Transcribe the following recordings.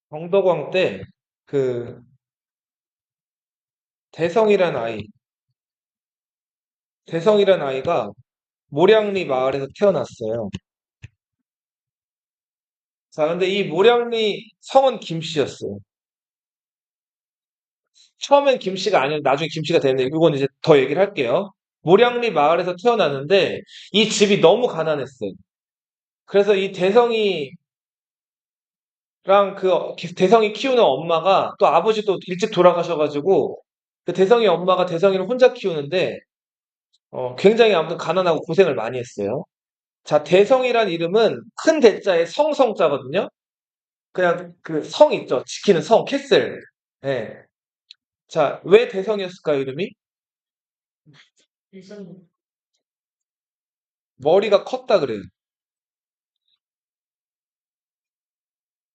정덕왕 때 그 대성이란 아이, 대성이란 아이가 모량리 마을에서 태어났어요. 자, 근데 이 모량리 성은 김씨였어요. 처음엔 김씨가 아니었 나중에 김씨가 되는데 이건 이제 더 얘기를 할게요. 모량리 마을에서 태어났는데 이 집이 너무 가난했어요. 그래서 이 대성이랑 대성이 키우는 엄마가 또 아버지도 일찍 돌아가셔가지고 그 대성이 엄마가 대성이를 혼자 키우는데 굉장히 아무튼 가난하고 고생을 많이 했어요. 자, 대성이란 이름은 큰 대자에 성성자거든요. 그냥 그 성 있죠. 지키는 성, 캐슬. 예. 자, 왜 대성이었을까요, 이름이? 머리가 컸다 그래요.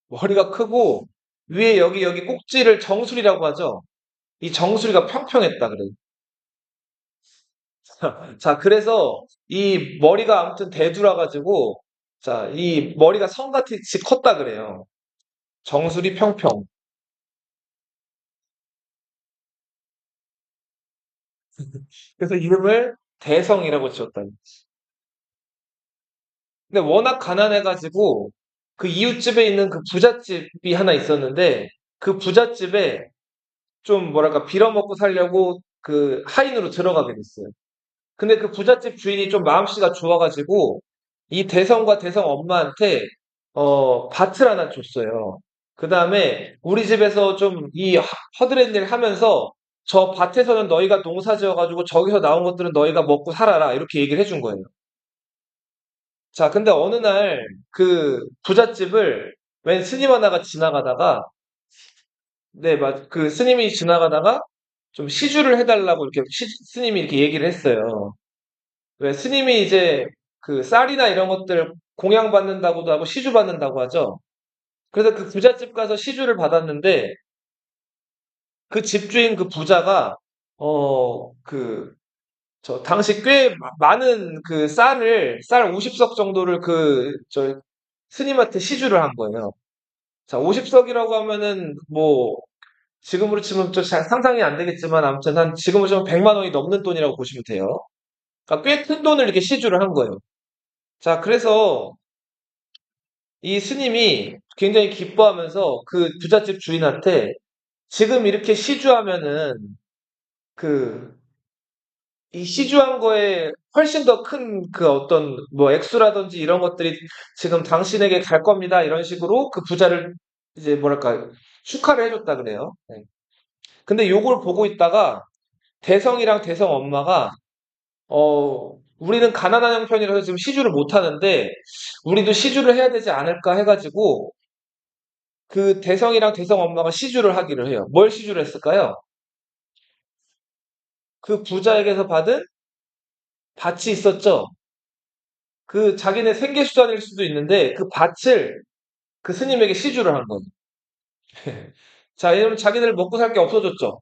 머리가 크고 위에 여기 꼭지를 정수리라고 하죠. 이 정수리가 평평했다 그래요. 자, 그래서 이 머리가 아무튼 대두라 가지고 자, 이 머리가 성같이 컸다 그래요. 정수리 평평. 그래서 이름을 대성이라고 지었다. 근데 워낙 가난해가지고 그 이웃집에 있는 그 부잣집이 하나 있었는데 그 부잣집에 좀 뭐랄까 빌어먹고 살려고 그 하인으로 들어가게 됐어요. 근데 그 부잣집 주인이 좀 마음씨가 좋아가지고 이 대성과 대성 엄마한테 밭을 하나 줬어요. 그 다음에 우리 집에서 좀 이 허드렛 일 하면서 저 밭에서는 너희가 농사 지어가지고 저기서 나온 것들은 너희가 먹고 살아라 이렇게 얘기를 해준 거예요. 자, 근데 어느 날 그 부잣집을 웬 스님 하나가 지나가다가, 네, 그 스님이 지나가다가 좀 시주를 해달라고 이렇게 스님이 이렇게 얘기를 했어요. 왜 스님이 이제 그 쌀이나 이런 것들 공양받는다고도 하고 시주 받는다고 하죠. 그래서 그 부잣집 가서 시주를 받았는데 그 집주인 그 부자가 그 당시 꽤 많은 그 쌀 50석 정도를 스님한테 시주를 한 거예요. 자, 50석이라고 하면은 뭐 지금으로 치면 좀 잘 상상이 안 되겠지만 아무튼 한 지금으로 치면 100만 원이 넘는 돈이라고 보시면 돼요. 그러니까 꽤 큰 돈을 이렇게 시주를 한 거예요. 자, 그래서 이 스님이 굉장히 기뻐하면서 그 부잣집 주인한테 지금 이렇게 시주하면은 그 이 시주한 거에 훨씬 더 큰 그 어떤 뭐 액수라든지 이런 것들이 지금 당신에게 갈 겁니다. 이런 식으로 그 부자를 이제 뭐랄까 축하를 해줬다 그래요. 네. 근데 요걸 보고 있다가 대성이랑 대성 엄마가 우리는 가난한 형편이라서 지금 시주를 못 하는데 우리도 시주를 해야 되지 않을까 해가지고 그 대성이랑 대성 엄마가 시주를 하기를 해요. 뭘 시주를 했을까요? 그 부자에게서 받은 밭이 있었죠. 그 자기네 생계수단일 수도 있는데 그 밭을 그 스님에게 시주를 한 거예요. 자, 왜냐면 자기들 먹고 살 게 없어졌죠.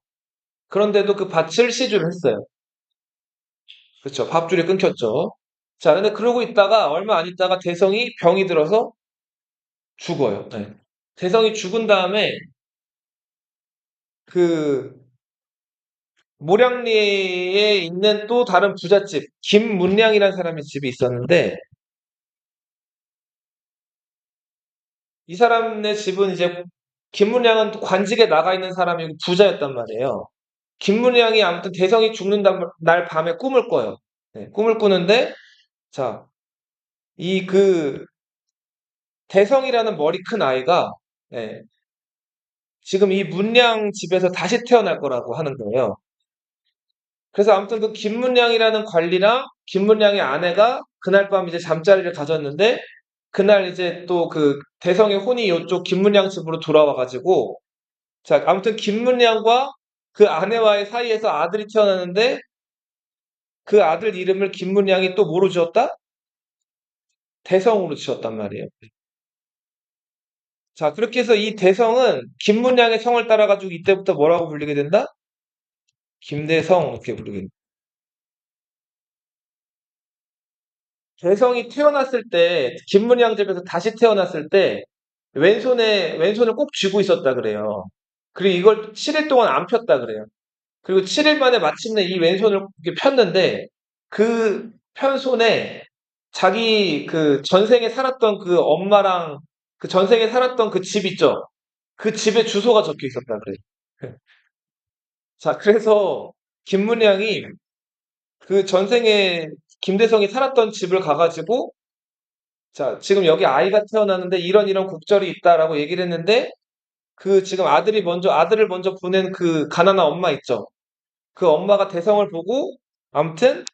그런데도 그 밭을 시주를 했어요. 그렇죠. 밥줄이 끊겼죠. 자, 근데 그러고 있다가 얼마 안 있다가 대성이 병이 들어서 죽어요. 네. 대성이 죽은 다음에 그 모량리에 있는 또 다른 부잣집 김문량이라는 사람의 집이 있었는데 이 사람네 집은 이제 김문량은 관직에 나가 있는 사람이고 부자였단 말이에요. 김문량이 아무튼 대성이 죽는 날 밤에 꿈을 꿔요. 네, 꿈을 꾸는데 자, 이 그 대성이라는 머리 큰 아이가 네, 지금 이 문량 집에서 다시 태어날 거라고 하는 거예요. 그래서 아무튼 그 김문량이라는 관리랑 김문량의 아내가 그날 밤 이제 잠자리를 가졌는데 그날 이제 또 그 대성의 혼이 이쪽 김문량 집으로 돌아와가지고 자 아무튼 김문량과 그 아내와의 사이에서 아들이 태어나는데 그 아들 이름을 김문량이 또 뭐로 지었다? 대성으로 지었단 말이에요. 자 그렇게 해서 이 대성은 김문량의 성을 따라가지고 이때부터 뭐라고 불리게 된다? 김대성 이렇게 부르게 된다. 대성이 태어났을 때 김문양 집에서 다시 태어났을 때 왼손을 꼭 쥐고 있었다 그래요. 그리고 이걸 7일 동안 안 폈다 그래요. 그리고 7일 만에 마침내 이 왼손을 이렇게 폈는데 그 편 손에 자기 그 전생에 살았던 그 엄마랑 그 전생에 살았던 그 집 있죠? 그 집에 주소가 적혀 있었다 그래요. 자, 그래서 김문량이 그 전생에 김대성이 살았던 집을 가가지고 자, 지금 여기 아이가 태어났는데 이런 이런 국절이 있다라고 얘기를 했는데 그 지금 아들을 먼저 보낸 그 가난한 엄마 있죠. 그 엄마가 대성을 보고 아무튼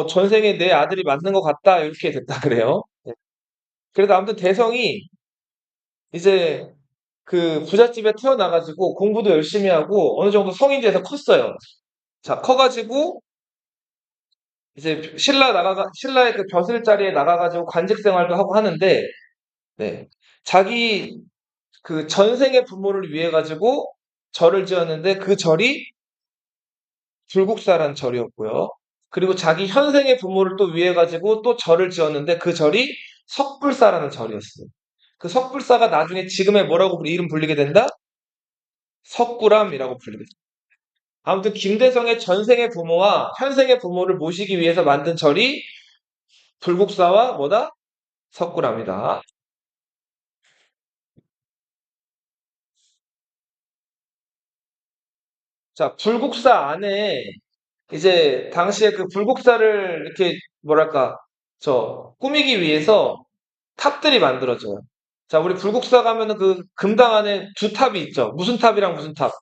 전생에 내 아들이 맞는 것 같다 이렇게 됐다 그래요. 네. 그래도 아무튼 대성이 이제 그 부잣집에 태어나가지고 공부도 열심히 하고 어느 정도 성인 돼서 컸어요. 자, 커가지고 이제 신라의 그 벼슬자리에 나가가지고 관직 생활도 하고 하는데, 네. 자기 그 전생의 부모를 위해 가지고 절을 지었는데 그 절이 불국사라는 절이었고요. 그리고 자기 현생의 부모를 또 위해 가지고 또 절을 지었는데 그 절이 석불사라는 절이었어요. 그 석불사가 나중에 지금의 뭐라고 이름 불리게 된다? 석굴암이라고 불리게 된다. 아무튼 김대성의 전생의 부모와 현생의 부모를 모시기 위해서 만든 절이 불국사와 뭐다? 석굴암이다. 자, 불국사 안에 이제 당시에 그 불국사를 이렇게 뭐랄까 꾸미기 위해서 탑들이 만들어져요. 자, 우리 불국사 가면은 그 금당 안에 두 탑이 있죠. 무슨 탑이랑 무슨 탑?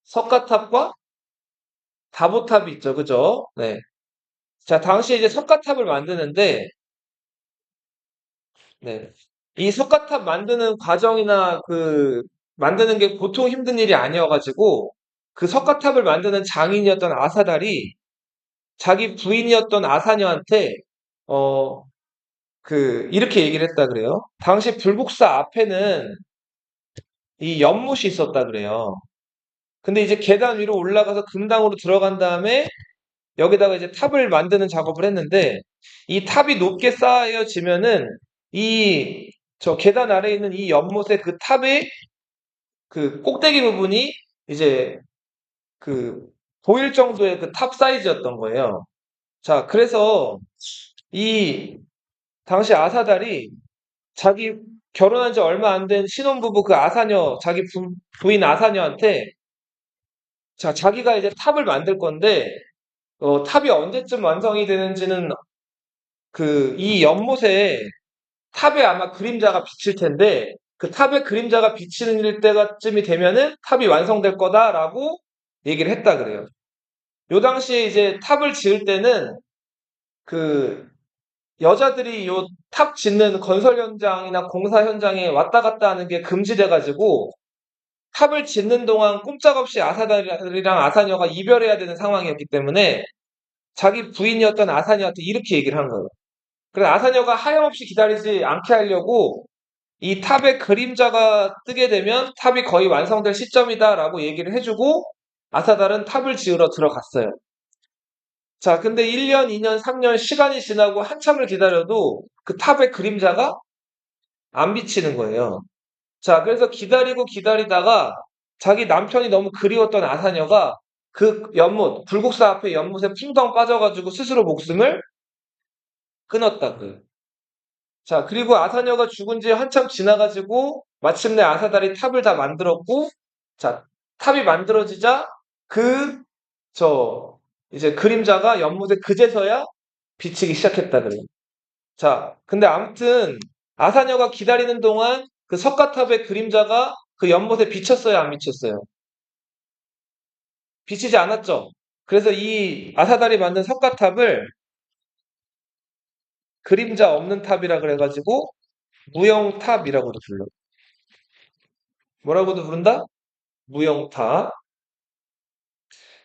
석가탑과 다보탑이 있죠. 그죠? 네. 자, 당시에 이제 석가탑을 만드는데, 네. 이 석가탑 만드는 과정이나 그 만드는 게 보통 힘든 일이 아니어가지고 그 석가탑을 만드는 장인이었던 아사달이 자기 부인이었던 아사녀한테 어, 이렇게 얘기를 했다 그래요. 당시 불국사 앞에는 이 연못이 있었다 그래요. 근데 이제 계단 위로 올라가서 금당으로 들어간 다음에 여기다가 이제 탑을 만드는 작업을 했는데 이 탑이 높게 쌓여지면은 저 계단 아래에 있는 이 연못의 그 탑의 그 꼭대기 부분이 이제 그 보일 정도의 그 탑 사이즈였던 거예요. 자, 그래서 이 당시 아사달이 자기 결혼한 지 얼마 안 된 신혼부부 그 아사녀, 자기 부인 아사녀한테 자, 자기가 이제 탑을 만들 건데 탑이 언제쯤 완성이 되는지는 이 연못에 탑에 아마 그림자가 비칠 텐데 그 탑에 그림자가 비치는 때가쯤이 되면은 탑이 완성될 거다라고 얘기를 했다 그래요. 요 당시에 이제 탑을 지을 때는 그 여자들이 요 탑 짓는 건설 현장이나 공사 현장에 왔다 갔다 하는 게 금지돼 가지고 탑을 짓는 동안 꼼짝없이 아사달이랑 아사녀가 이별해야 되는 상황이었기 때문에 자기 부인이었던 아사녀한테 이렇게 얘기를 한 거예요. 그래서 아사녀가 하염없이 기다리지 않게 하려고 이 탑의 그림자가 뜨게 되면 탑이 거의 완성될 시점이다라고 얘기를 해주고 아사달은 탑을 지으러 들어갔어요. 자, 근데 1년, 2년, 3년 시간이 지나고 한참을 기다려도 그 탑의 그림자가 안 비치는 거예요. 자, 그래서 기다리고 기다리다가 자기 남편이 너무 그리웠던 아사녀가 그 불국사 앞에 연못에 풍덩 빠져가지고 스스로 목숨을 끊었다. 자, 그리고 아사녀가 죽은 지 한참 지나가지고 마침내 아사달이 탑을 다 만들었고, 자, 탑이 만들어지자 그, 이제 그림자가 연못에 그제서야 비치기 시작했다 그래요. 자, 근데 아무튼 아사녀가 기다리는 동안 그 석가탑의 그림자가 그 연못에 비쳤어요, 안 비쳤어요? 비치지 않았죠. 그래서 이 아사달이 만든 석가탑을 그림자 없는 탑이라 그래가지고 무영탑이라고도 불러. 뭐라고도 부른다? 무영탑.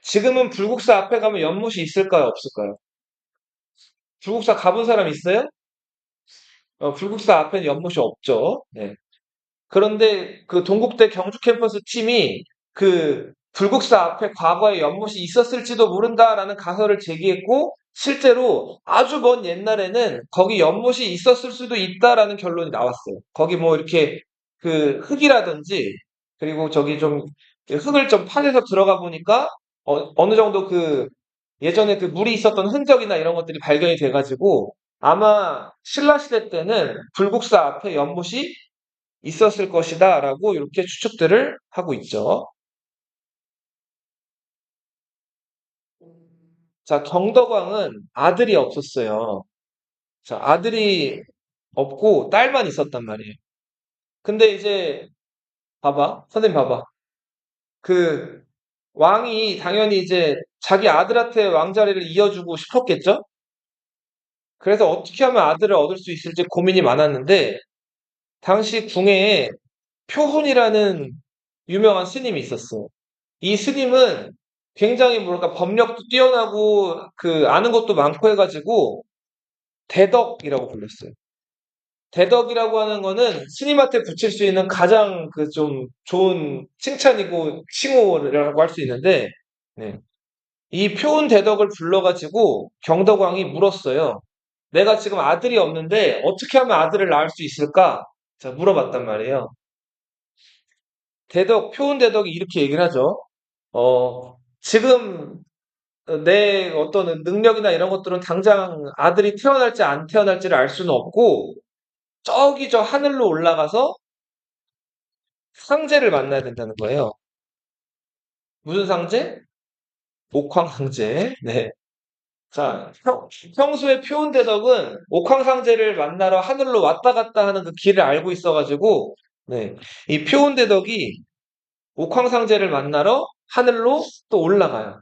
지금은 불국사 앞에 가면 연못이 있을까요, 없을까요? 불국사 가본 사람 있어요? 불국사 앞에는 연못이 없죠. 네. 그런데 그 동국대 경주 캠퍼스 팀이 그 불국사 앞에 과거에 연못이 있었을지도 모른다라는 가설을 제기했고 실제로 아주 먼 옛날에는 거기 연못이 있었을 수도 있다라는 결론이 나왔어요. 거기 뭐 이렇게 그 흙이라든지 그리고 저기 좀 흙을 좀 파내서 들어가 보니까 어느 정도 그 예전에 그 물이 있었던 흔적이나 이런 것들이 발견이 돼가지고 아마 신라 시대 때는 불국사 앞에 연못이 있었을 것이다라고 이렇게 추측들을 하고 있죠. 자, 경덕왕은 아들이 없었어요. 자, 아들이 없고 딸만 있었단 말이에요. 근데 이제 봐봐, 선생님 봐봐. 그 왕이 당연히 이제 자기 아들한테 왕자리를 이어주고 싶었겠죠? 그래서 어떻게 하면 아들을 얻을 수 있을지 고민이 많았는데 당시 궁예에 표훈이라는 유명한 스님이 있었어요. 이 스님은 굉장히 뭐랄까 법력도 뛰어나고 그 아는 것도 많고 해가지고 대덕이라고 불렸어요. 대덕이라고 하는 거는 스님한테 붙일 수 있는 가장 그 좀 좋은 칭찬이고 칭호라고 할 수 있는데, 네. 이 표운 대덕을 불러가지고 경덕왕이 물었어요. 내가 지금 아들이 없는데 어떻게 하면 아들을 낳을 수 있을까? 자, 물어봤단 말이에요. 표운 대덕이 이렇게 얘기를 하죠. 지금 내 어떤 능력이나 이런 것들은 당장 아들이 태어날지 안 태어날지를 알 수는 없고, 저기 저 하늘로 올라가서 상제를 만나야 된다는 거예요. 무슨 상제? 옥황상제. 네. 자, 평소에 표운대덕은 옥황상제를 만나러 하늘로 왔다 갔다 하는 그 길을 알고 있어가지고, 네. 이 표운대덕이 옥황상제를 만나러 하늘로 또 올라가요.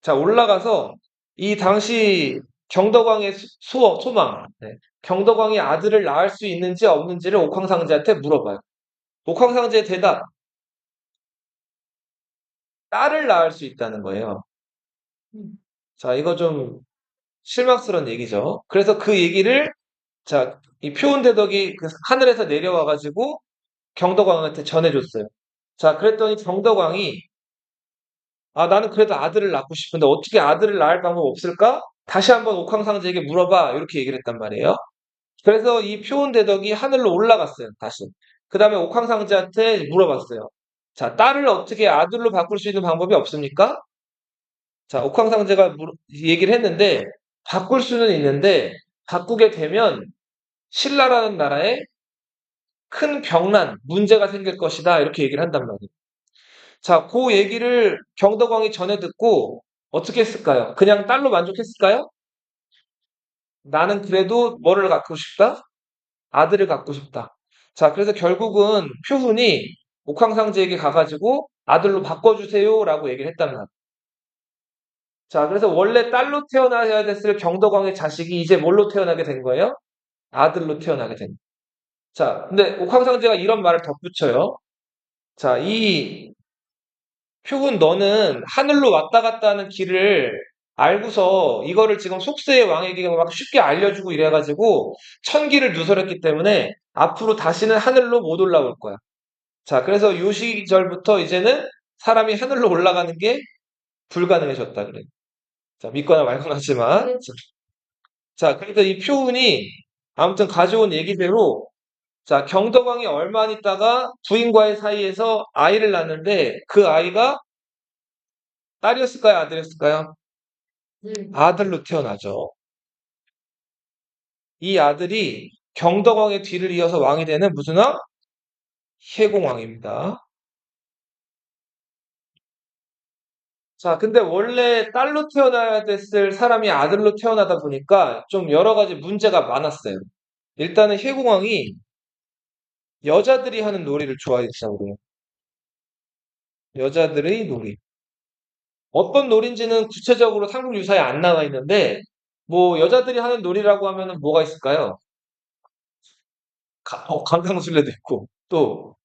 자, 올라가서 이 당시 경덕왕의 소망, 네. 경덕왕이 아들을 낳을 수 있는지 없는지를 옥황상제한테 물어봐요. 옥황상제의 대답, 딸을 낳을 수 있다는 거예요. 자, 이거 좀 실망스러운 얘기죠. 그래서 그 얘기를 자, 이 표온대덕이 그 하늘에서 내려와가지고 경덕왕한테 전해줬어요. 자, 그랬더니 경덕왕이 아, 나는 그래도 아들을 낳고 싶은데 어떻게 아들을 낳을 방법 없을까? 다시 한번 옥황상제에게 물어봐. 이렇게 얘기를 했단 말이에요. 그래서 이 표온대덕이 하늘로 올라갔어요. 다시. 그 다음에 옥황상제한테 물어봤어요. 자, 딸을 어떻게 아들로 바꿀 수 있는 방법이 없습니까? 자, 옥황상제가 얘기를 했는데 바꿀 수는 있는데 바꾸게 되면 신라라는 나라에 큰 병난, 문제가 생길 것이다. 이렇게 얘기를 한단 말이에요. 자, 그 얘기를 경덕왕이 전해 듣고 어떻게 했을까요? 그냥 딸로 만족했을까요? 나는 그래도 뭐를 갖고 싶다? 아들을 갖고 싶다. 자, 그래서 결국은 표훈이 옥황상제에게 가가지고 아들로 바꿔주세요라고 얘기를 했단 말이에요. 자, 그래서 원래 딸로 태어나야 됐을 경덕왕의 자식이 이제 뭘로 태어나게 된 거예요? 아들로 태어나게 된 거예요. 자, 근데 옥황상제가 이런 말을 덧붙여요. 자, 이 표군 너는 하늘로 왔다 갔다 하는 길을 알고서 이거를 지금 속세의 왕에게 막 쉽게 알려주고 이래가지고 천기를 누설했기 때문에 앞으로 다시는 하늘로 못 올라올 거야. 자, 그래서 요 시절부터 이제는 사람이 하늘로 올라가는 게 불가능해졌다 그래. 자, 믿거나 말거나 하지만. 자, 그래서 이 표훈이 아무튼 가져온 얘기대로 자, 경덕왕이 얼마 안 있다가 부인과의 사이에서 아이를 낳는데 그 아이가 딸이었을까요? 아들이었을까요? 아들로 태어나죠. 이 아들이 경덕왕의 뒤를 이어서 왕이 되는 무슨 왕? 혜공왕입니다. 자, 근데 원래 딸로 태어나야 됐을 사람이 아들로 태어나다 보니까 좀 여러 가지 문제가 많았어요. 일단은 혜공왕이 여자들이 하는 놀이를 좋아했다고 그래요. 여자들의 놀이. 어떤 놀인지는 구체적으로 삼국유사에 안 나와 있는데, 뭐, 여자들이 하는 놀이라고 하면은 뭐가 있을까요? 강강술래도 있고, 또,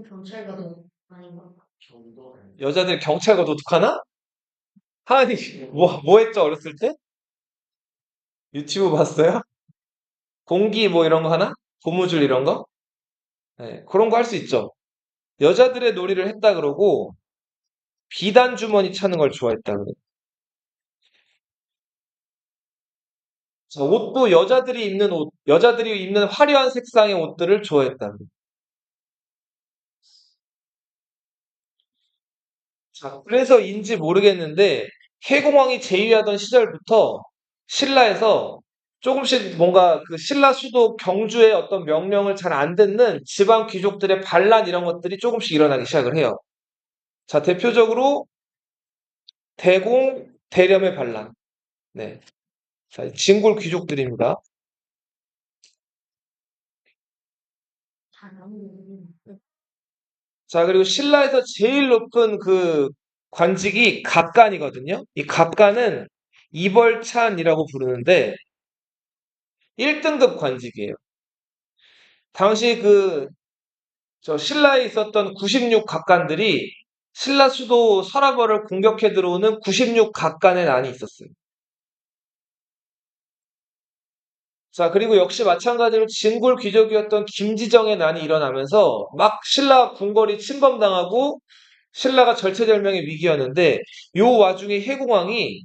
경찰과도 아닌가? 여자들 경찰과 도둑하나? 하니, 뭐 했죠, 어렸을 때? 유튜브 봤어요? 공기 뭐 이런 거 하나? 고무줄 이런 거? 네, 그런 거 할 수 있죠. 여자들의 놀이를 했다 그러고, 비단 주머니 차는 걸 좋아했다 그래요. 자, 옷도 여자들이 입는 옷, 여자들이 입는 화려한 색상의 옷들을 좋아했답니다. 자, 그래서인지 모르겠는데 혜공왕이 제위하던 시절부터 신라에서 조금씩 뭔가 그 신라 수도 경주의 어떤 명령을 잘 안 듣는 지방 귀족들의 반란 이런 것들이 조금씩 일어나기 시작을 해요. 자, 대표적으로 대공, 대렴의 반란. 네. 자, 진골 귀족들입니다. 자, 그리고 신라에서 제일 높은 그 관직이 갑간이거든요. 이 갑간은 이벌찬이라고 부르는데 1등급 관직이에요. 당시 저 신라에 있었던 96 각관들이 신라 수도 서라벌을 공격해 들어오는 96 각관의 난이 있었어요. 자, 그리고 역시 마찬가지로 진골 귀족이었던 김지정의 난이 일어나면서 막 신라 궁궐이 침범당하고 신라가 절체절명의 위기였는데 요 와중에 해공왕이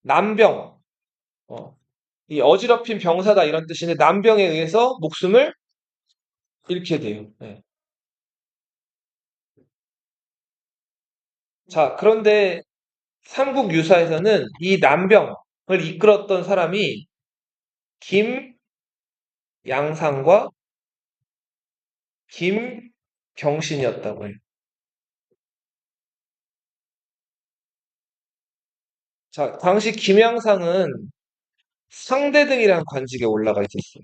난병, 어, 이 어지럽힌 병사다 이런 뜻인데 난병에 의해서 목숨을 잃게 돼요. 네. 자, 그런데 삼국 유사에서는 이 난병을 이끌었던 사람이 김양상과 김경신이었다고 해요. 자, 당시 김양상은 상대등이라는 관직에 올라가 있었어요.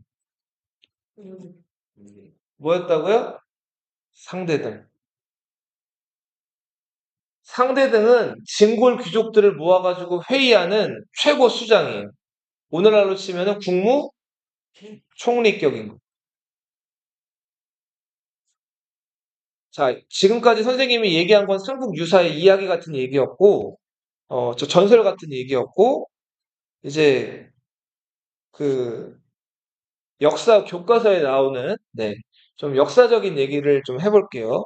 뭐였다고요? 상대등. 상대등은 진골 귀족들을 모아가지고 회의하는 최고 수장이에요. 오늘날로 치면은 국무총리격인 거. 자, 지금까지 선생님이 얘기한 건 삼국 유사의 이야기 같은 얘기였고, 저 전설 같은 얘기였고, 이제 그 역사 교과서에 나오는, 네, 좀 역사적인 얘기를 좀 해볼게요.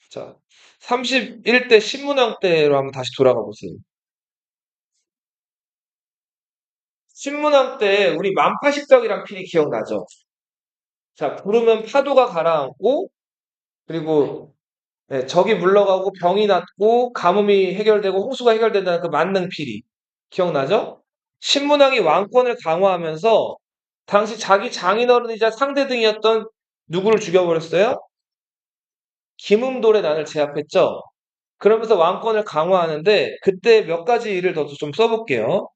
자, 31대 신문왕 때로 한번 다시 돌아가 보세요. 신문왕 때 우리 만파식적이란 필이 기억나죠? 자, 부르면 파도가 가라앉고, 그리고 네, 적이 물러가고 병이 낫고 가뭄이 해결되고 홍수가 해결된다는 그 만능필이 기억나죠? 신문왕이 왕권을 강화하면서 당시 자기 장인어른이자 상대등이었던 누구를 죽여버렸어요? 김음돌의 난을 제압했죠. 그러면서 왕권을 강화하는데 그때 몇 가지 일을 더 좀 써볼게요.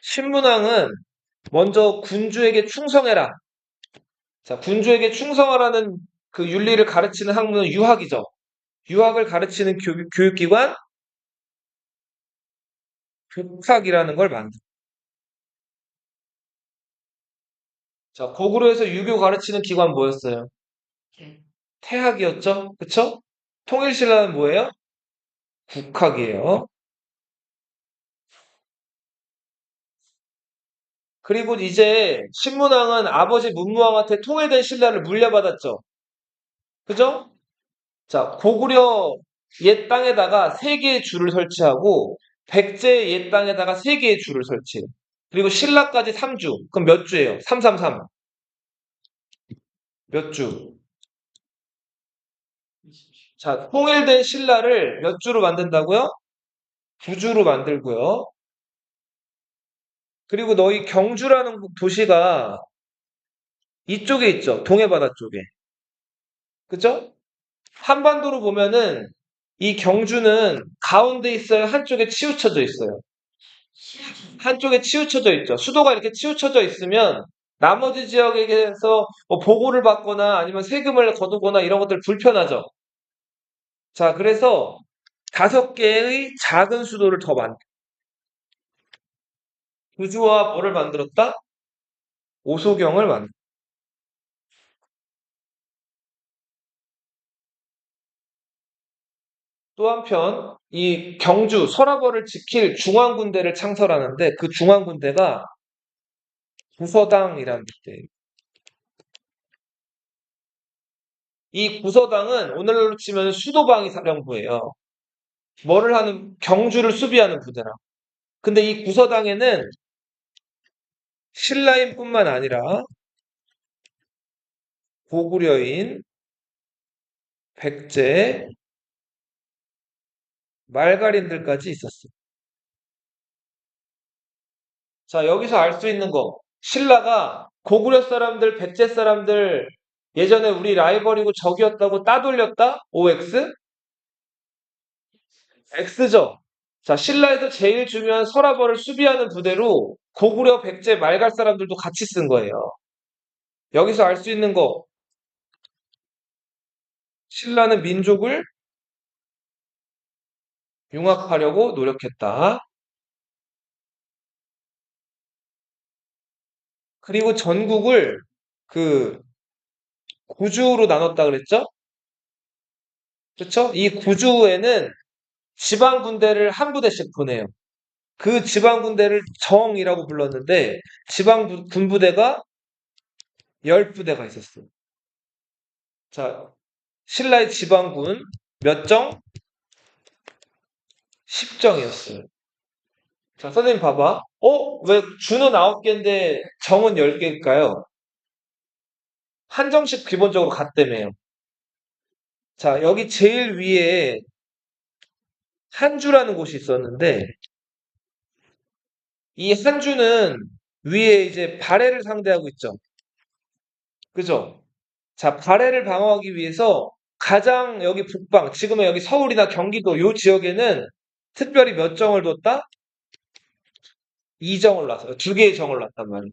신문왕은 먼저 군주에게 충성해라. 자, 군주에게 충성하라는 그 윤리를 가르치는 학문은 유학이죠. 유학을 가르치는 교육기관 교탁이라는 걸 만든. 자, 거꾸로 해서 유교 가르치는 기관 뭐였어요? 태학이었죠? 그쵸? 통일신라는 뭐예요? 국학이에요. 그리고 이제 신문왕은 아버지 문무왕한테 통일된 신라를 물려받았죠. 그죠? 자, 고구려 옛 땅에다가 세 개의 줄을 설치하고 백제 옛 땅에다가 세 개의 줄을 설치해요. 그리고 신라까지 3주. 그럼 몇 주예요? 333. 몇 주? 자, 통일된 신라를 몇 주로 만든다고요? 9주로 만들고요. 그리고 너희 경주라는 도시가 이쪽에 있죠. 동해바다 쪽에. 그죠? 한반도로 보면은 이 경주는 가운데 있어요. 한쪽에 치우쳐져 있어요. 한쪽에 치우쳐져 있죠. 수도가 이렇게 치우쳐져 있으면 나머지 지역에서 뭐 보고를 받거나 아니면 세금을 거두거나 이런 것들 불편하죠. 자, 그래서 5개의 작은 수도를 더 구주와 뭐를 만들었다? 오소경을 만들었다. 또 한편 이 경주 서라벌을 지킬 중앙군대를 창설하는데 그 중앙군대가 구서당이라는 군대예요. 이 구서당은 오늘날로 치면 수도방위 사령부예요. 뭐를 하는 경주를 수비하는 부대라. 근데 이 구서당에는 신라인뿐만 아니라 고구려인, 백제, 말갈인들까지 있었어. 자, 여기서 알 수 있는 거. 신라가 고구려 사람들, 백제 사람들 예전에 우리 라이벌이고 적이었다고 따돌렸다? OX? X죠. 자, 신라에서 제일 중요한 서라벌을 수비하는 부대로 고구려, 백제, 말갈 사람들도 같이 쓴 거예요. 여기서 알 수 있는 거. 신라는 민족을 융합하려고 노력했다. 그리고 전국을 그 구주로 나눴다 그랬죠? 그렇죠? 이 구주에는 지방 군대를 한 부대씩 보내요. 그 지방 군대를 정이라고 불렀는데 지방 군부대가 10부대가 있었어요. 자, 신라의 지방군 몇 정? 10정이었어요. 자, 선생님 봐봐. 왜 주는 9개인데 정은 10개일까요? 한 정씩 기본적으로 같다며요. 자, 여기 제일 위에 한주라는 곳이 있었는데 이 한주는 위에 이제 발해를 상대하고 있죠. 그죠? 자, 발해를 방어하기 위해서 가장 여기 북방, 지금은 여기 서울이나 경기도 요 지역에는 특별히 몇 정을 뒀다? 2정을 놨어요. 2개의 정을 놨단 말이에요.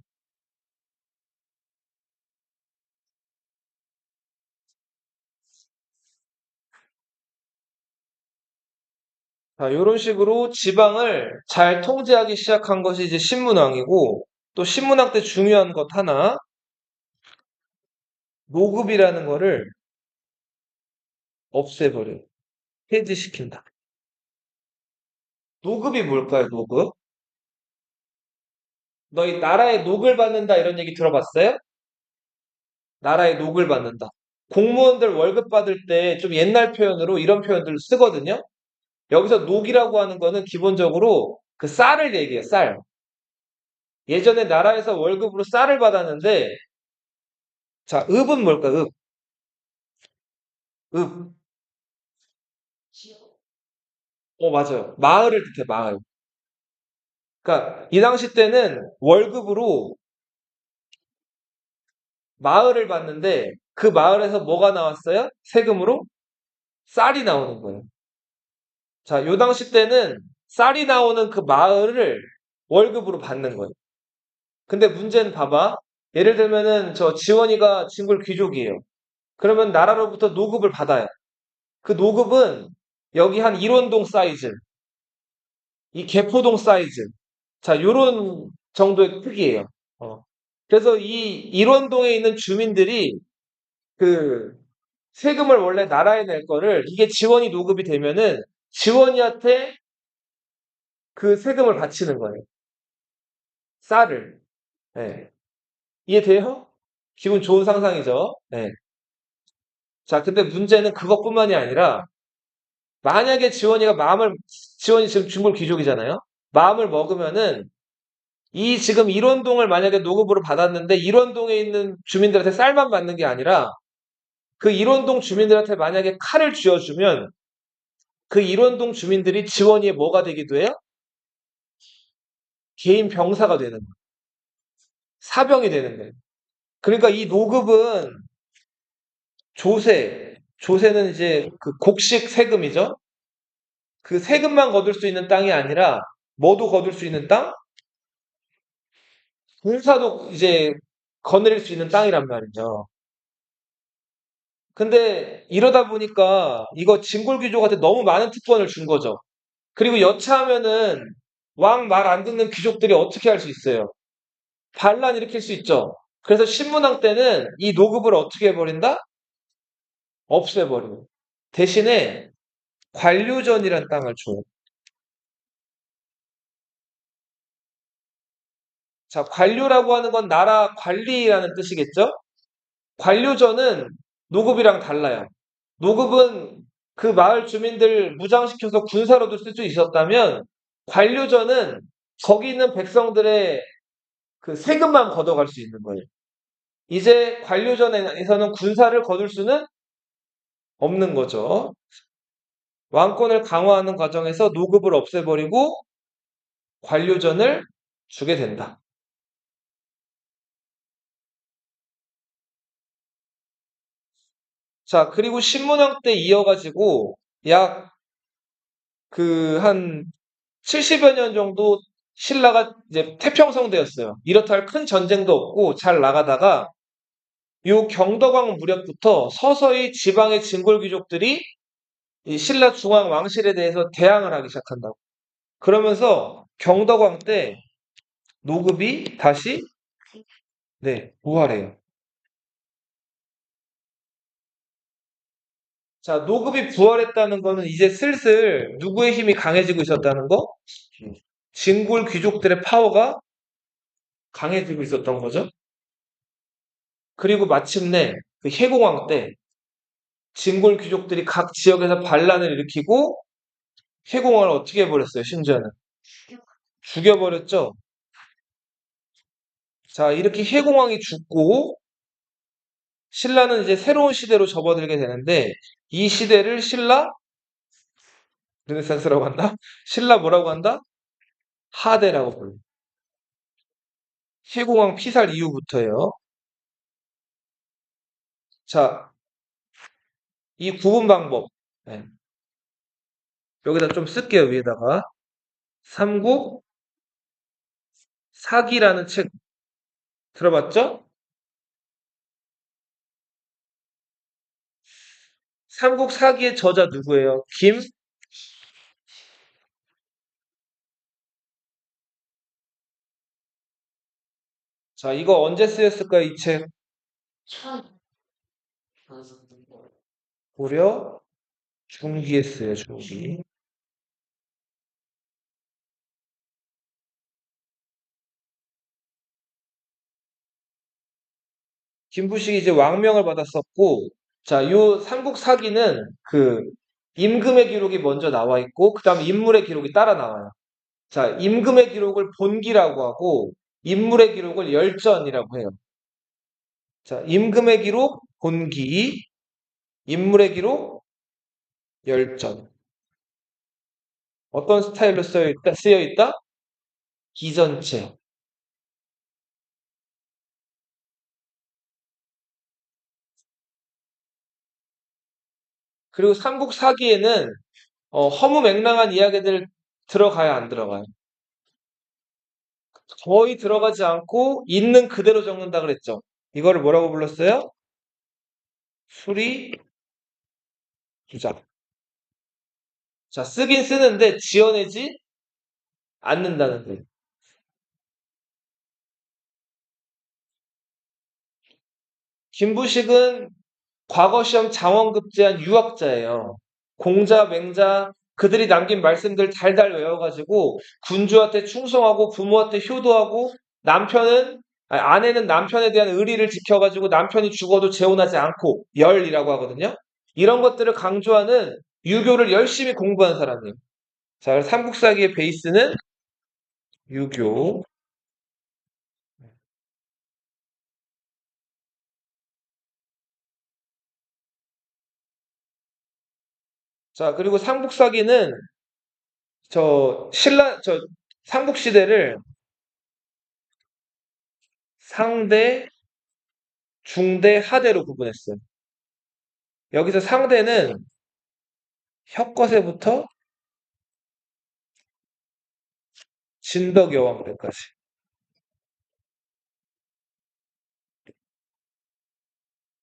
자, 요런 식으로 지방을 잘 통제하기 시작한 것이 이제 신문왕이고, 또 신문왕 때 중요한 것 하나, 노급이라는 거를 없애버려요. 폐지시킨다. 노급이 뭘까요, 노급? 너희 나라에 녹을 받는다 이런 얘기 들어봤어요? 나라에 녹을 받는다. 공무원들 월급 받을 때 좀 옛날 표현으로 이런 표현들을 쓰거든요. 여기서 녹이라고 하는 거는 기본적으로 그 쌀을 얘기해요, 쌀. 예전에 나라에서 월급으로 쌀을 받았는데, 자, 읍은 뭘까, 읍? 읍. 맞아요. 마을을 뜻해, 마을. 그러니까 이 당시 때는 월급으로 마을을 받는데 그 마을에서 뭐가 나왔어요? 세금으로? 쌀이 나오는 거예요. 자, 요 당시 때는 쌀이 나오는 그 마을을 월급으로 받는 거예요. 근데 문제는 봐봐. 예를 들면은 저 지원이가 진골 귀족이에요. 그러면 나라로부터 노급을 받아요. 그 노급은 여기 한 일원동 사이즈, 이 개포동 사이즈. 자, 요런 정도의 크기예요. 어. 그래서 이 일원동에 있는 주민들이 그 세금을 원래 나라에 낼 거를 이게 지원이 노급이 되면은 지원이한테 그 세금을 바치는 거예요. 쌀을. 예. 이해돼요? 기분 좋은 상상이죠? 예. 자, 근데 문제는 그것뿐만이 아니라 만약에 지원이 지금 중골 귀족이잖아요? 마음을 먹으면은 이 지금 일원동을 만약에 노급으로 받았는데 일원동에 있는 주민들한테 쌀만 받는 게 아니라 그 일원동 주민들한테 만약에 칼을 쥐어주면 그 일원동 주민들이 지원이의 뭐가 되기도 해요? 개인 병사가 되는 거예요. 사병이 되는 거예요. 그러니까 이 노급은 조세는 이제 그 곡식 세금이죠. 그 세금만 거둘 수 있는 땅이 아니라 뭐도 거둘 수 있는 땅? 군사도 이제 거느릴 수 있는 땅이란 말이죠. 근데 이러다 보니까 이거 진골귀족한테 너무 많은 특권을 준 거죠. 그리고 여차하면은 왕 말 안 듣는 귀족들이 어떻게 할 수 있어요? 반란 일으킬 수 있죠. 그래서 신문왕 때는 이 노급을 어떻게 해버린다? 없애버려요. 대신에 관료전이란 땅을 줘요. 자, 관료라고 하는 건 나라 관리라는 뜻이겠죠? 관료전은 노급이랑 달라요. 노급은 그 마을 주민들 무장시켜서 군사로도 쓸 수 있었다면 관료전은 거기 있는 백성들의 그 세금만 걷어갈 수 있는 거예요. 이제 관료전에서는 군사를 거둘 수는 없는 거죠. 왕권을 강화하는 과정에서 노급을 없애버리고 관료전을 주게 된다. 자, 그리고 신문왕 때 이어가지고 약 그 한 70여 년 정도 신라가 이제 태평성대였어요. 이렇다 할 큰 전쟁도 없고 잘 나가다가 요 경덕왕 무렵부터 서서히 지방의 진골 귀족들이 이 신라 중앙 왕실에 대해서 대항을 하기 시작한다고. 그러면서 경덕왕 때 노급이 다시 네, 부활해요. 자, 노급이 부활했다는 거는 이제 슬슬 누구의 힘이 강해지고 있었다는 거? 진골 귀족들의 파워가 강해지고 있었던 거죠. 그리고 마침내 그 해공왕 때 진골 귀족들이 각 지역에서 반란을 일으키고 해공왕을 어떻게 해버렸어요, 심지어는. 죽여버렸죠. 자, 이렇게 해공왕이 죽고 신라는 이제 새로운 시대로 접어들게 되는데 이 시대를 신라 르네상스라고 한다? 신라 뭐라고 한다? 하대라고 불러. 해공왕 피살 이후부터요. 자, 이 구분 방법. 네. 여기다 좀 쓸게요, 위에다가. 삼국 사기라는 책 들어봤죠? 삼국 사기의 저자 누구예요? 자, 이거 언제 쓰였을까요, 이 책? 고려 중기에 쓰여요, 중기. 김부식이 이제 왕명을 받았었고, 자, 요 삼국 사기는 그 임금의 기록이 먼저 나와 있고, 그 다음에 인물의 기록이 따라 나와요. 자, 임금의 기록을 본기라고 하고, 인물의 기록을 열전이라고 해요. 자, 임금의 기록 본기, 인물의 기록 열전. 어떤 스타일로 쓰여 있다? 기전체. 그리고 삼국 사기에는 허무맹랑한 이야기들 들어가야 안 들어가요? 거의 들어가지 않고 있는 그대로 적는다 그랬죠. 이거를 뭐라고 불렀어요? 수리 주작. 자, 쓰긴 쓰는데 지어내지 않는다는 거예요. 김부식은 과거 시험 장원급제한 유학자예요. 공자, 맹자, 그들이 남긴 말씀들 달달 외워가지고 군주한테 충성하고 부모한테 효도하고 아내는 남편에 대한 의리를 지켜가지고 남편이 죽어도 재혼하지 않고 열이라고 하거든요. 이런 것들을 강조하는 유교를 열심히 공부한 사람이에요. 자, 삼국사기의 베이스는 유교. 자, 그리고 삼국사기는 저 삼국시대를 상대, 중대, 하대로 구분했어요. 여기서 상대는 혁거세부터 진덕여왕 때까지.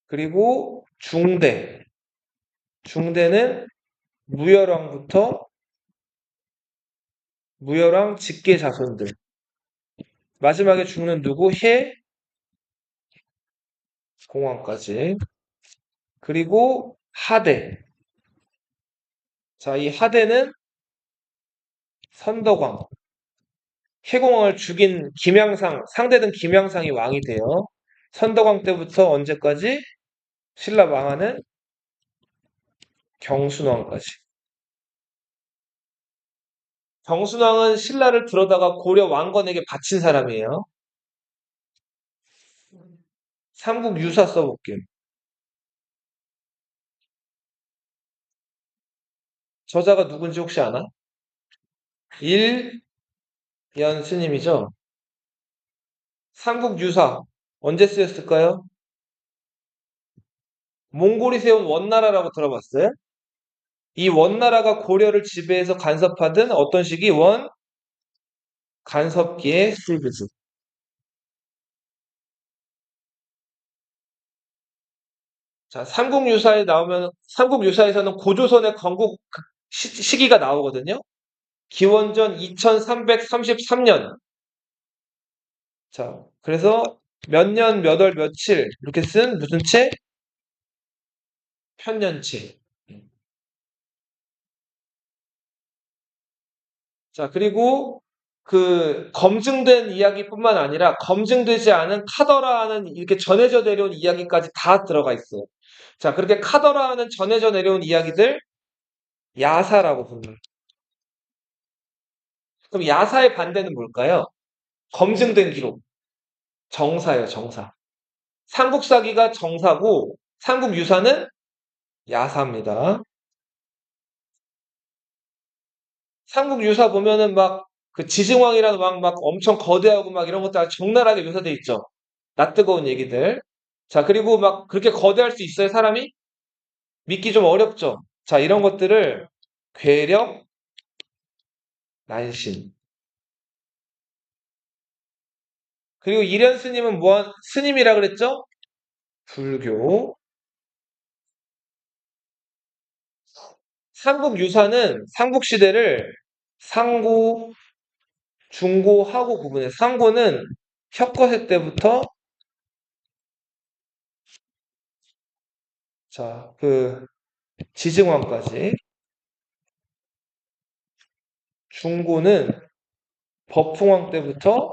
그리고 중대. 중대는 무열왕부터 무열왕 직계 자손들. 마지막에 죽는 누구? 해공왕까지. 그리고 하대. 자, 이 하대는 선덕왕. 해공왕을 죽인 상대는 김양상이 왕이 돼요. 선덕왕 때부터 언제까지? 신라 망하는 경순왕까지. 경순왕은 신라를 들어다가 고려 왕건에게 바친 사람이에요. 삼국유사 써볼게요. 저자가 누군지 혹시 아나? 일연 스님이죠. 삼국유사 언제 쓰였을까요? 몽골이 세운 원나라라고 들어봤어요? 이 원나라가 고려를 지배해서 간섭하던 어떤 시기? 간섭기에 쓰이죠. 자, 삼국유사에서는 고조선의 건국 시기가 나오거든요. 기원전 2333년. 자, 그래서 몇 년, 몇 월, 며칠 이렇게 쓴 무슨 책? 편년체. 자, 그리고 그 검증된 이야기뿐만 아니라 검증되지 않은 카더라는 이렇게 전해져 내려온 이야기까지 다 들어가 있어요. 자, 그렇게 카더라는 전해져 내려온 이야기들 야사라고 부릅니다. 그럼 야사의 반대는 뭘까요? 검증된 기록. 정사예요, 정사. 삼국사기가 정사고 삼국유사는 야사입니다. 삼국유사 보면은 막 그 지증왕이라는 왕 막 엄청 거대하고 막 이런 것들 아주 적나라하게 묘사돼 있죠. 낯뜨거운 얘기들. 자, 그리고 막 그렇게 거대할 수 있어요, 사람이? 믿기 좀 어렵죠. 자, 이런 것들을 괴력, 난신. 그리고 이련 스님은 스님이라 그랬죠? 불교. 삼국유사는 삼국시대를 상고, 중고, 하고 구분해. 상고는 혁거세 때부터 자, 그 지증왕까지. 중고는 법풍왕 때부터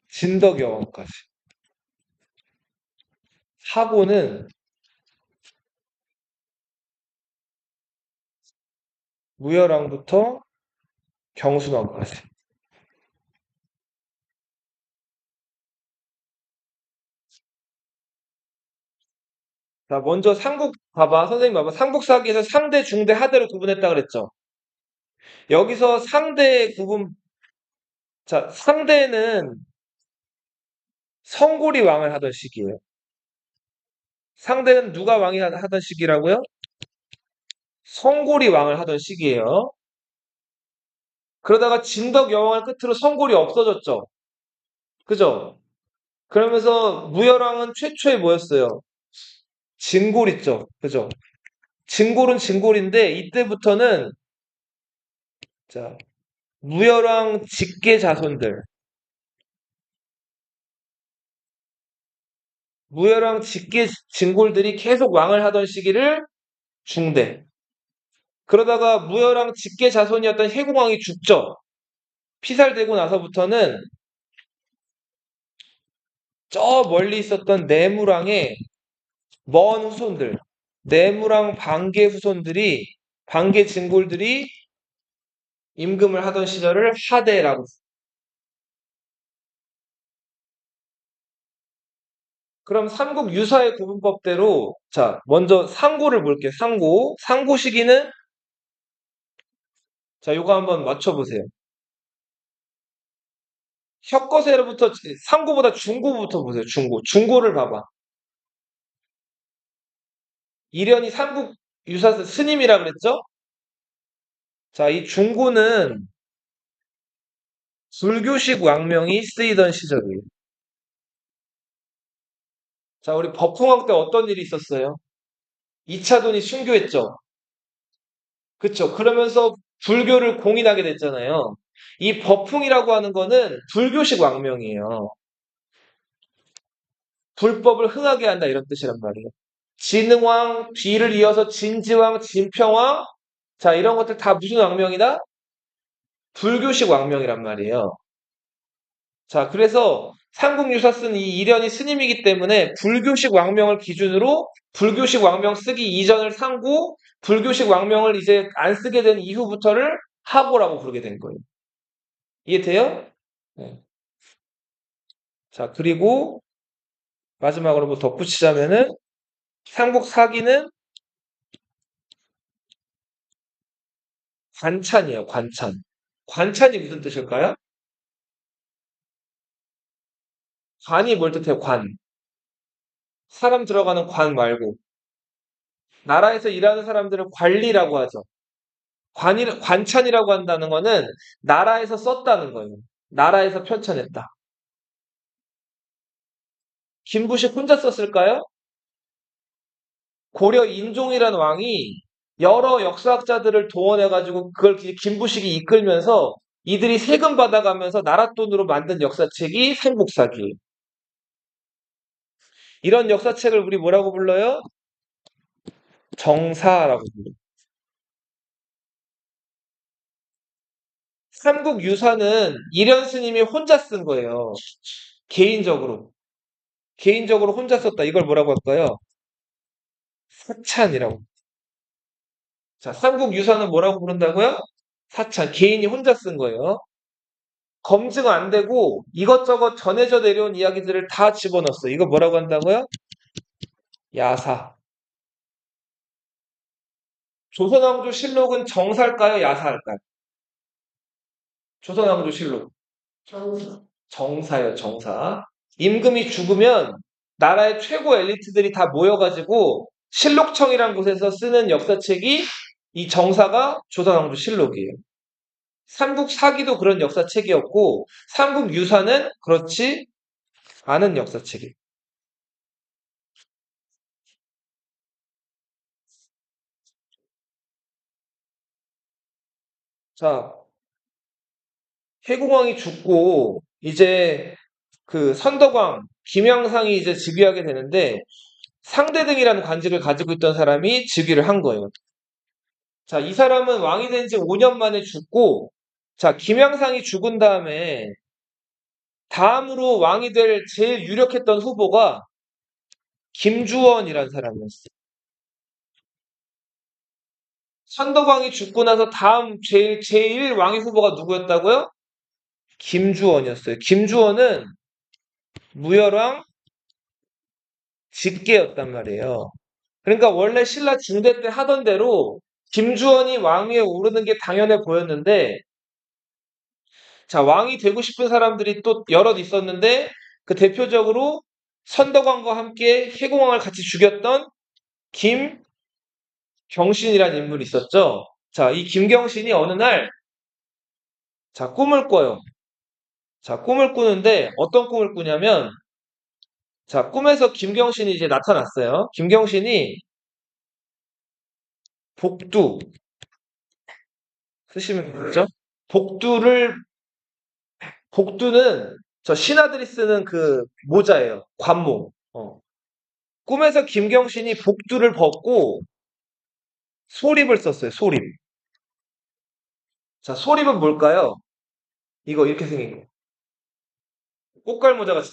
진덕여왕까지. 하고는 무열왕부터 경순왕까지. 자, 먼저 봐봐. 선생님 봐봐. 삼국사기에서 상대, 중대, 하대로 구분했다 그랬죠. 여기서 상대 구분, 자, 상대는 성골이 왕을 하던 시기예요. 상대는 누가 왕이 하던 시기라고요? 성골이 왕을 하던 시기예요. 그러다가 진덕 여왕을 끝으로 성골이 없어졌죠. 그죠? 그러면서 무열왕은 최초에 뭐였어요? 진골 있죠. 그죠? 진골은 진골인데 이때부터는 자, 무열왕 직계 자손들, 무열왕 직계 진골들이 계속 왕을 하던 시기를 중대. 그러다가 무열왕 직계 자손이었던 해공왕이 죽죠. 피살되고 나서부터는 저 멀리 있었던 내무랑의 먼 후손들, 내무랑 반개 후손들이, 반개 진골들이 임금을 하던 시절을 하대라고. 그럼 삼국 유사의 구분법대로, 자, 먼저 상고를 볼게요. 상고. 상고 시기는, 자, 요거 한번 맞춰보세요. 혁거세로부터, 상고보다 중고부터 보세요. 중고. 중고를 봐봐. 이련이 삼국 유사 스님이라 그랬죠? 자, 이 중고는 불교식 왕명이 쓰이던 시절이에요. 자, 우리 법흥왕 때 어떤 일이 있었어요? 2차돈이 순교했죠. 그쵸. 그러면서 불교를 공인하게 됐잖아요. 이 법흥이라고 하는 거는 불교식 왕명이에요. 불법을 흥하게 한다 이런 뜻이란 말이에요. 진흥왕, 뒤를 이어서 진지왕, 진평왕, 자 이런 것들 다 무슨 왕명이다? 불교식 왕명이란 말이에요. 자 그래서 삼국유사 쓴 이 이련이 스님이기 때문에 불교식 왕명을 기준으로 불교식 왕명 쓰기 이전을 상고 불교식 왕명을 이제 안 쓰게 된 이후부터를 하고라고 부르게 된 거예요. 이해돼요? 네. 자, 그리고 마지막으로 뭐 덧붙이자면은 상북 사기는 관찬이에요, 관찬. 관찬이 무슨 뜻일까요? 관이 뭘 뜻해요, 관. 사람 들어가는 관 말고. 나라에서 일하는 사람들을 관리라고 하죠. 관찬이라고 한다는 거는 나라에서 썼다는 거예요. 나라에서 편찬했다. 김부식 혼자 썼을까요? 고려 인종이라는 왕이 여러 역사학자들을 동원해가지고 그걸 김부식이 이끌면서 이들이 세금 받아가면서 나라 돈으로 만든 역사책이 삼국사기예요. 이런 역사책을 우리 뭐라고 불러요? 정사라고 불러요. 삼국유사는 이련 스님이 혼자 쓴 거예요. 개인적으로. 개인적으로 혼자 썼다. 이걸 뭐라고 할까요? 사찬이라고. 자, 삼국유사는 뭐라고 부른다고요? 사찬. 개인이 혼자 쓴 거예요. 검증 안 되고 이것저것 전해져 내려온 이야기들을 다 집어넣었어. 이거 뭐라고 한다고요? 야사. 조선왕조실록은 정사일까요? 야사일까요? 조선왕조실록. 정사요, 정사. 임금이 죽으면 나라의 최고 엘리트들이 다 모여가지고 실록청이란 곳에서 쓰는 역사책이 이 정사가 조선왕조실록이에요. 삼국사기도 그런 역사책이었고 삼국유사는 그렇지 않은 역사책이에요. 자, 해공왕이 죽고 이제 그 선덕왕 김양상이 이제 즉위하게 되는데 상대등이라는 관직을 가지고 있던 사람이 즉위를 한 거예요. 자, 이 사람은 왕이 된 지 5년 만에 죽고 자, 김양상이 죽은 다음에 다음으로 왕이 될 제일 유력했던 후보가 김주원이라는 사람이었어요. 선덕왕이 죽고 나서 다음 제일 왕위 후보가 누구였다고요? 김주원이었어요. 김주원은 무열왕 직계였단 말이에요. 그러니까 원래 신라 중대 때 하던 대로 김주원이 왕위에 오르는 게 당연해 보였는데, 자, 왕이 되고 싶은 사람들이 또 여럿 있었는데, 그 대표적으로 선덕왕과 함께 해공왕을 같이 죽였던 김경신이라는 인물이 있었죠. 자, 이 김경신이 어느 날, 자, 꿈을 꿔요. 자, 꿈을 꾸는데 어떤 꿈을 꾸냐면, 자, 꿈에서 김경신이 이제 나타났어요. 김경신이 복두, 쓰시면 되겠죠? 복두를 복두는 저 신하들이 쓰는 그 모자예요. 관모. 꿈에서 김경신이 복두를 벗고 소립을 썼어요. 소립. 자, 소립은 뭘까요? 이거 이렇게 생긴 거. 꽃갈 모자 같이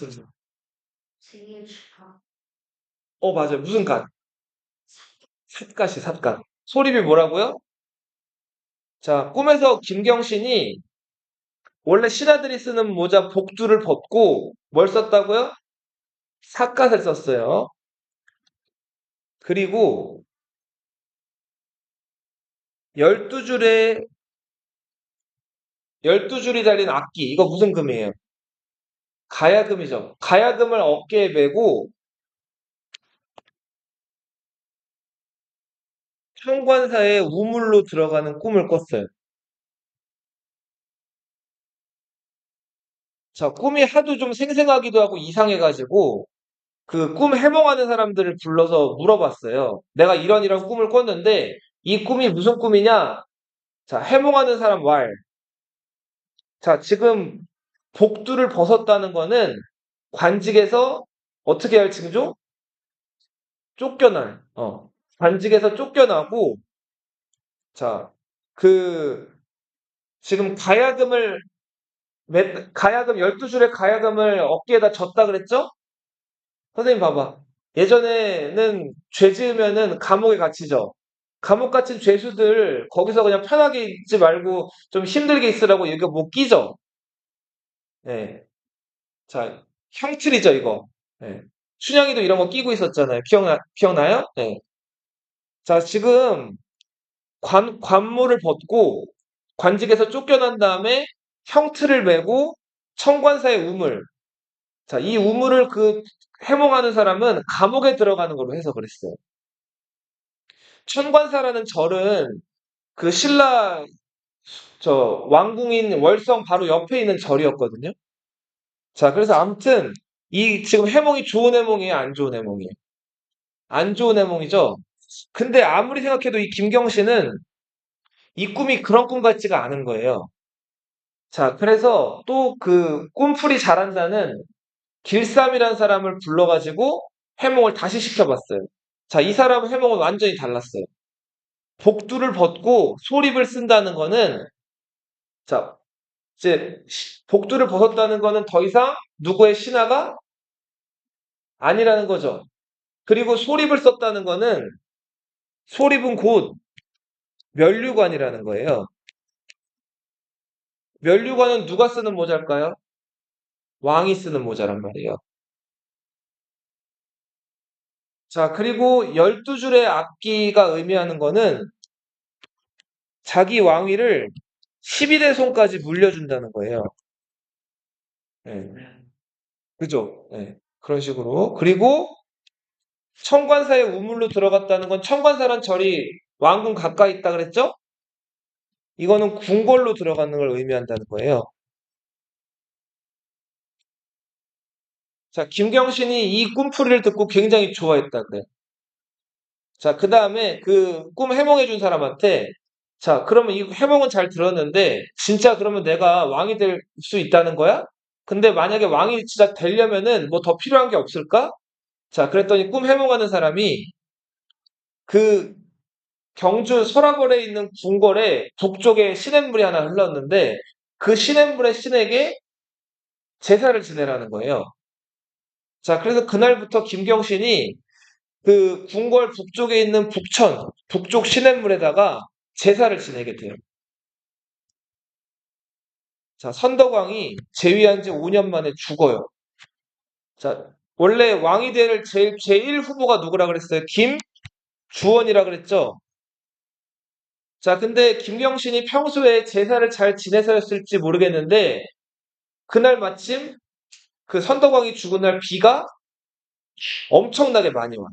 생긴 거. 맞아요. 무슨 갓? 삿갓이 삿갓. 소립이 뭐라고요? 자, 꿈에서 김경신이 원래 신하들이 쓰는 모자 복두를 벗고 뭘 썼다고요? 삿갓을 썼어요. 그리고 12줄에 12줄이 달린 악기. 이거 무슨 금이에요? 가야금이죠. 가야금을 어깨에 메고 현관사에 우물로 들어가는 꿈을 꿨어요. 자, 꿈이 하도 좀 생생하기도 하고 이상해가지고 그 꿈 해몽하는 사람들을 불러서 물어봤어요. 내가 이런 꿈을 꿨는데 이 꿈이 무슨 꿈이냐? 자, 해몽하는 사람 말. 자, 지금 복두를 벗었다는 거는 관직에서 어떻게 할 징조? 쫓겨날. 관직에서 쫓겨나고 자, 그 지금 가야금 12줄의 가야금을 어깨에다 졌다 그랬죠? 선생님 봐봐. 예전에는 죄 지으면은 감옥에 갇히죠. 감옥 갇힌 죄수들 거기서 그냥 편하게 있지 말고 좀 힘들게 있으라고 여기가 못 끼죠. 네. 자, 형틀이죠, 이거. 네. 춘향이도 이런 거 끼고 있었잖아요. 기억나요? 네. 자, 지금 관물을 벗고 관직에서 쫓겨난 다음에 형틀을 메고 청관사의 우물. 자, 이 우물을 해몽하는 사람은 감옥에 들어가는 걸로 해석을 했어요. 천관사라는 절은 신라 왕궁인 월성 바로 옆에 있는 절이었거든요. 자, 그래서 아무튼 이 지금 해몽이 좋은 해몽이에요, 안 좋은 해몽이에요? 안 좋은 해몽이죠. 근데 아무리 생각해도 이 김경신은 이 꿈이 그런 꿈 같지가 않은 거예요. 자, 그래서 또 꿈풀이 잘한다는 길삼이라는 사람을 불러가지고 해몽을 다시 시켜봤어요. 자, 이 사람 해몽은 완전히 달랐어요. 복두를 벗고 소립을 쓴다는 거는, 자, 이제 복두를 벗었다는 거는 더 이상 누구의 신하가 아니라는 거죠. 그리고 소립을 썼다는 거는 소립은 곧 면류관이라는 거예요. 면류관은 누가 쓰는 모자일까요? 왕이 쓰는 모자란 말이에요. 자, 그리고 12줄의 악기가 의미하는 거는 자기 왕위를 12대 손까지 물려준다는 거예요. 네. 그죠? 네. 그런 식으로. 그리고 청관사의 우물로 들어갔다는 건 청관사란 절이 왕궁 가까이 있다 그랬죠? 이거는 궁궐로 들어가는 걸 의미한다는 거예요. 자, 김경신이 이 꿈풀이를 듣고 굉장히 좋아했다 그래. 자, 그 다음에 꿈 해몽해준 사람한테, 자, 그러면 이 해몽은 잘 들었는데, 진짜 그러면 내가 왕이 될 수 있다는 거야? 근데 만약에 왕이 진짜 되려면은 뭐 더 필요한 게 없을까? 자, 그랬더니 꿈 해몽하는 사람이 그 경주 설화벌에 있는 궁궐에 북쪽에 시냇물이 하나 흘렀는데, 그 시냇물의 신에게 제사를 지내라는 거예요. 자, 그래서 그날부터 김경신이 궁궐 북쪽에 있는 북쪽 시냇물에다가 제사를 지내게 돼요. 자, 선덕왕이 재위한 지 5년 만에 죽어요. 자, 원래 왕이 될 제1 후보가 누구라 그랬어요? 김주원이라 그랬죠? 자, 근데 김경신이 평소에 제사를 잘 지내서였을지 모르겠는데, 그날 마침 선덕왕이 죽은 날 비가 엄청나게 많이 와요.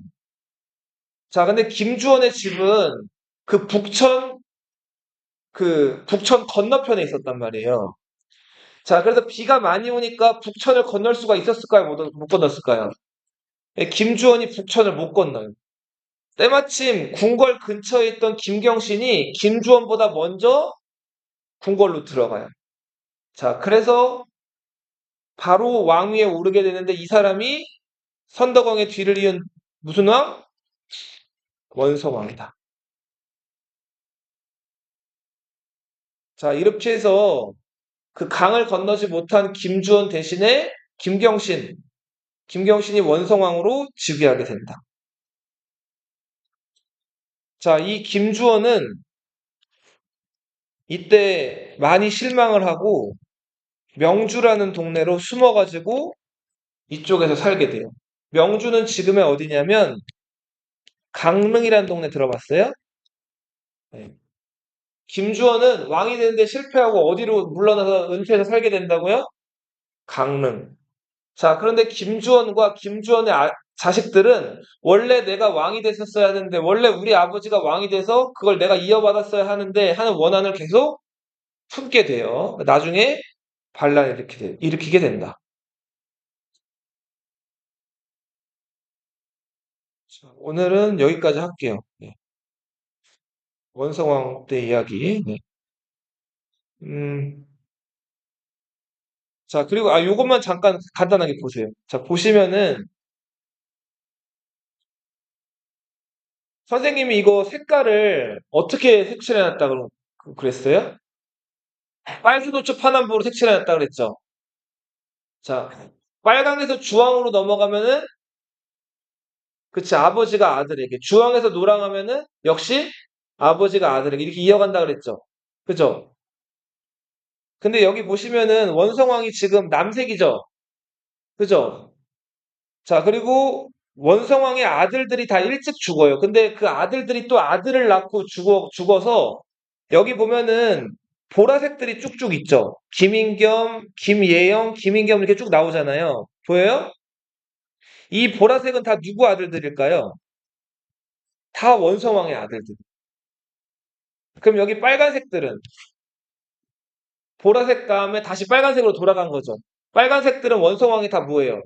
자, 근데 김주원의 집은 그 북천, 북천 건너편에 있었단 말이에요. 자, 그래서 비가 많이 오니까 북천을 건널 수가 있었을까요? 못 건넜을까요? 예, 김주원이 북천을 못 건너요. 때마침 궁궐 근처에 있던 김경신이 김주원보다 먼저 궁궐로 들어가요. 자, 그래서 바로 왕위에 오르게 되는데 이 사람이 선덕왕의 뒤를 이은 무슨 왕? 원성왕이다. 자, 이렇게 해서 강을 건너지 못한 김주원 대신에 김경신이 원성왕으로 즉위하게 된다. 자, 이 김주원은 이때 많이 실망을 하고 명주라는 동네로 숨어가지고 이쪽에서 살게 돼요. 명주는 지금의 어디냐면 강릉이라는 동네 들어봤어요? 네. 김주원은 왕이 되는데 실패하고 어디로 물러나서 은퇴해서 살게 된다고요? 강릉. 자, 그런데 김주원과 김주원의 자식들은 원래 내가 왕이 됐었어야 하는데, 원래 우리 아버지가 왕이 돼서 그걸 내가 이어받았어야 하는데 하는 원한을 계속 품게 돼요. 나중에 반란을 일으키게 된다. 자, 오늘은 여기까지 할게요. 네. 원성왕 때 이야기. 네. 음, 자, 그리고, 요것만 잠깐 간단하게 보세요. 자, 보시면은, 선생님이 이거 색깔을 어떻게 색칠해놨다고 그랬어요? 빨주노초 파남보로 색칠해놨다 그랬죠? 자, 빨강에서 주황으로 넘어가면은, 그치, 아버지가 아들에게. 주황에서 노랑하면은, 역시 아버지가 아들에게. 이렇게 이어간다 그랬죠? 그죠? 근데 여기 보시면은, 원성왕이 지금 남색이죠? 그죠? 자, 그리고 원성왕의 아들들이 다 일찍 죽어요. 근데 그 아들들이 또 아들을 낳고 죽어서 여기 보면은 보라색들이 쭉쭉 있죠. 김인겸, 김예영, 김인겸 이렇게 쭉 나오잖아요. 보여요? 이 보라색은 다 누구 아들들일까요? 다 원성왕의 아들들. 그럼 여기 빨간색들은 보라색 다음에 다시 빨간색으로 돌아간 거죠. 빨간색들은 원성왕이 다 뭐예요?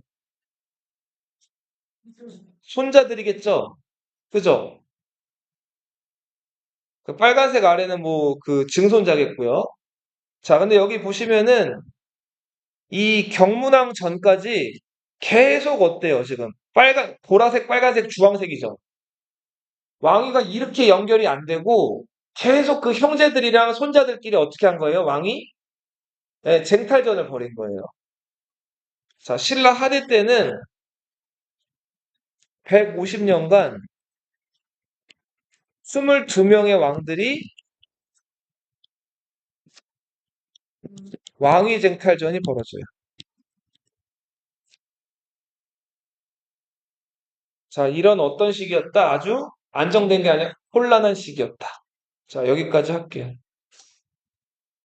손자들이겠죠? 그죠? 그 빨간색 아래는 뭐 그 증손자겠고요. 자, 근데 여기 보시면은 이 경문왕 전까지 계속 어때요, 지금? 보라색, 빨간색, 주황색이죠. 왕위가 이렇게 연결이 안 되고 계속 그 형제들이랑 손자들끼리 어떻게 한 거예요, 왕이? 네, 쟁탈전을 벌인 거예요. 자, 신라 하대 때는 150년간 22명의 왕들이 왕위 쟁탈전이 벌어져요. 자, 이런 어떤 시기였다? 아주 안정된 게 아니라 혼란한 시기였다. 자, 여기까지 할게요.